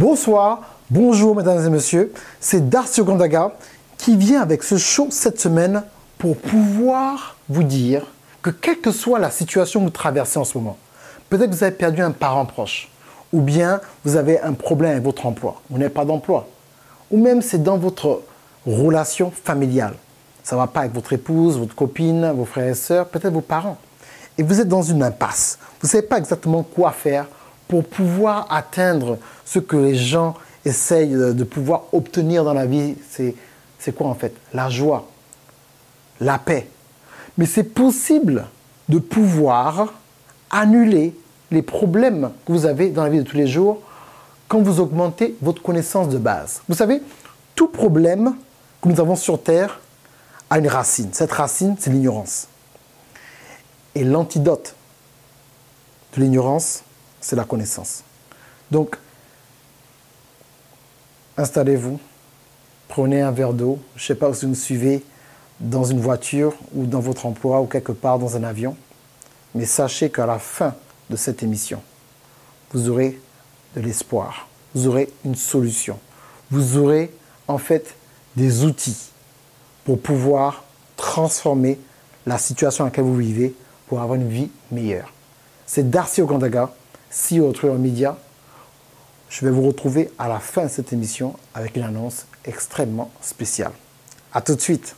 Bonsoir, bonjour mesdames et messieurs, c'est Darcy Ogandaga qui vient avec ce show cette semaine pour pouvoir vous dire que quelle que soit la situation que vous traversez en ce moment, peut-être que vous avez perdu un parent proche, ou bien vous avez un problème avec votre emploi, vous n'avez pas d'emploi, ou même c'est dans votre relation familiale. Ça ne va pas avec votre épouse, votre copine, vos frères et sœurs, peut-être vos parents. Et vous êtes dans une impasse. Vous ne savez pas exactement quoi faire pour pouvoir atteindre ce que les gens essayent de pouvoir obtenir dans la vie. C'est quoi en fait? La joie, la paix. Mais c'est possible de pouvoir annuler les problèmes que vous avez dans la vie de tous les jours quand vous augmentez votre connaissance de base. Vous savez, tout problème que nous avons sur Terre a une racine. Cette racine, c'est l'ignorance. Et l'antidote de l'ignorance, c'est la connaissance. Donc, installez-vous, prenez un verre d'eau, je ne sais pas si vous me suivez dans une voiture ou dans votre emploi ou quelque part dans un avion, mais sachez qu'à la fin de cette émission, vous aurez de l'espoir, vous aurez une solution, vous aurez en fait des outils pour pouvoir transformer la situation dans laquelle vous vivez pour avoir une vie meilleure. C'est Darcy Ogandaga, CEO de Truer Media. Je vais vous retrouver à la fin de cette émission avec une annonce extrêmement spéciale. A tout de suite.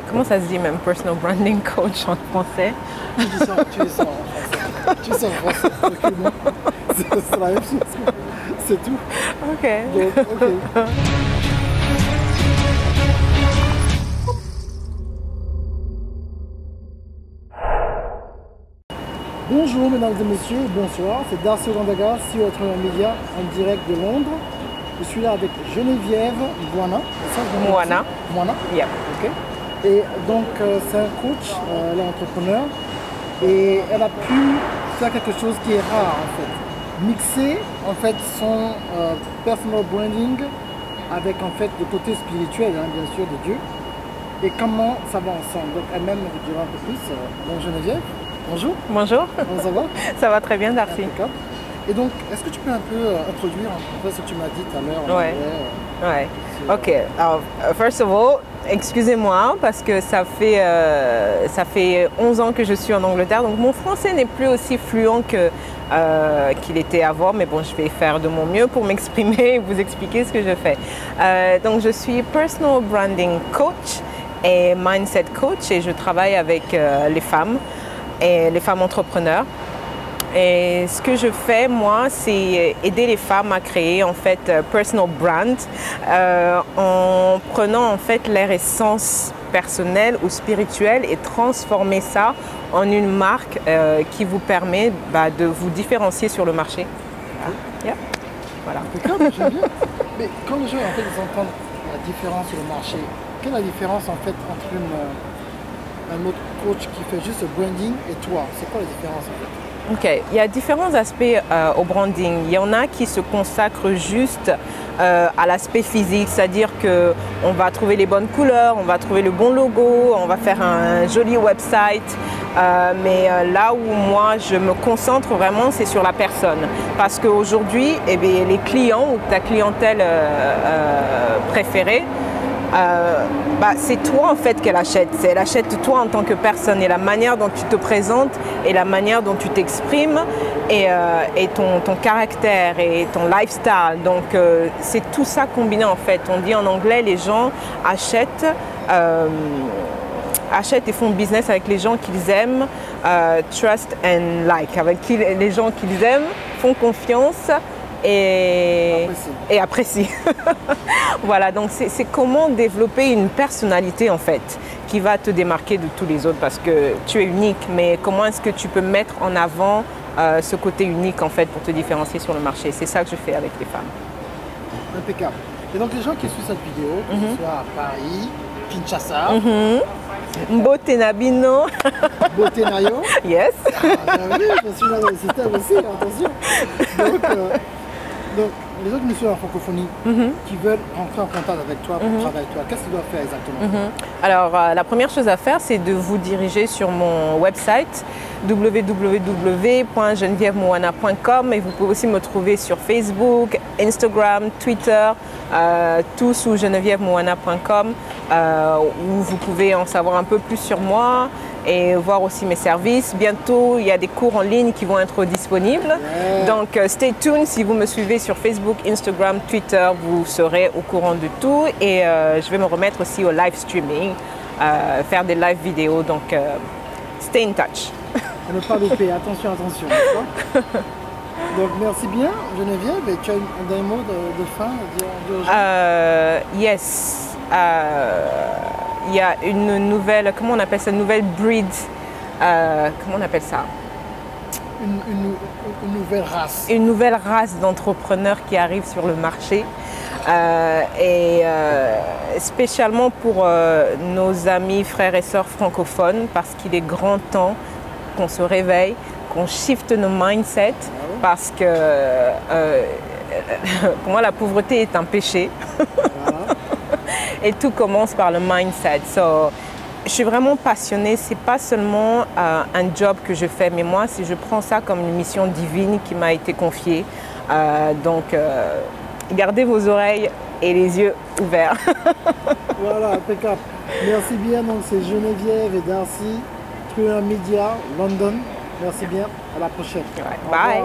Comment ça se dit même personal branding coach en français? Tu dis ça en français. Tu dis ça en français. Tranquillement. C'est la même chose. C'est tout. Ok. Donc, ok. Bonjour mesdames et messieurs, bonsoir. C'est Darcy Ogandaga, CEO de Truer Media en direct de Londres. Je suis là avec Geneviève Moana. Moana. Yep. Ok. Et donc, c'est un coach, elle est entrepreneur, et elle a pu faire quelque chose qui est rare en fait. Mixer en fait son personal branding avec en fait le côté spirituel, hein, bien sûr, de Dieu, et comment ça va ensemble. Donc, elle-même vous dira un peu plus. Donc, Geneviève, bonjour. Bonjour. Comment ça va? Ça va très bien, Darcy. Impeccable. Et donc, est-ce que tu peux un peu introduire un peu ce que tu m'as dit tout à l'heure? Ouais. Ok. Alors, first of all, excusez-moi parce que ça fait 11 ans que je suis en Angleterre, donc mon français n'est plus aussi fluent qu'il était avant, mais bon, je vais faire de mon mieux pour m'exprimer et vous expliquer ce que je fais. Donc, je suis personal branding coach et mindset coach et je travaille avec les femmes et les femmes entrepreneurs. Et ce que je fais, moi, c'est aider les femmes à créer en fait personal brand en prenant en fait leur essence personnelle ou spirituelle et transformer ça en une marque qui vous permet de vous différencier sur le marché. Yeah. Voilà. D'accord, j'aime bien. Mais quand les gens en fait ils entendent la différence sur le marché, quelle est la différence en fait entre un autre coach qui fait juste le branding et toi? C'est quoi la différence en fait? Ok, il y a différents aspects au branding. Il y en a qui se consacrent juste à l'aspect physique, c'est-à-dire qu'on va trouver les bonnes couleurs, on va trouver le bon logo, on va faire un joli website. Mais là où moi je me concentre vraiment, c'est sur la personne. Parce qu'aujourd'hui, les clients ou ta clientèle préférée, c'est toi en fait qu'elle achète. Elle achète toi en tant que personne et la manière dont tu te présentes et la manière dont tu t'exprimes et ton caractère et ton lifestyle. Donc c'est tout ça combiné en fait. On dit en anglais, les gens achètent et font business avec les gens qu'ils aiment, trust and like, avec les gens qu'ils aiment, font confiance et apprécient. Voilà, donc c'est comment développer une personnalité en fait qui va te démarquer de tous les autres parce que tu es unique, mais comment est-ce que tu peux mettre en avant ce côté unique en fait pour te différencier sur le marché. C'est ça que je fais avec les femmes. Impeccable. Et donc les gens qui suivent cette vidéo, que ce soit à Paris, Kinshasa, Mbote Nabino. Mbote Nayo. Yes. Ah, oui, je suis là dans le système aussi, attention. Donc, Donc, les autres messieurs en francophonie qui veulent rentrer en contact avec toi pour travailler avec toi, qu'est-ce qu'ils doivent faire exactement? Alors, la première chose à faire, c'est de vous diriger sur mon website www.genevièvemoana.com et vous pouvez aussi me trouver sur Facebook, Instagram, Twitter, tout sous genevièvemoana.com où vous pouvez en savoir un peu plus sur moi et voir aussi mes services. Bientôt, il y a des cours en ligne qui vont être disponibles. Donc, stay tuned. Si vous me suivez sur Facebook, Instagram, Twitter, vous serez au courant de tout. Et je vais me remettre aussi au live streaming, faire des live vidéos. Donc, stay in touch. À ne pas louper. Attention, attention. Donc, merci bien, Geneviève. Et tu as un dernier mot de fin à dire? Yes. Il y a une nouvelle, comment on appelle ça, une nouvelle breed, comment on appelle ça? Une nouvelle race. Une nouvelle race d'entrepreneurs qui arrive sur le marché. Spécialement pour nos amis, frères et sœurs francophones, parce qu'il est grand temps qu'on se réveille, qu'on shift nos mindsets, parce que pour moi la pauvreté est un péché. Et tout commence par le mindset. So, je suis vraiment passionnée. Ce n'est pas seulement un job que je fais, mais moi, je prends ça comme une mission divine qui m'a été confiée. Donc, gardez vos oreilles et les yeux ouverts. Voilà, impeccable. Merci bien. Donc, c'est Geneviève et Darcy, Truand Media, London. Merci bien. À la prochaine. Bye.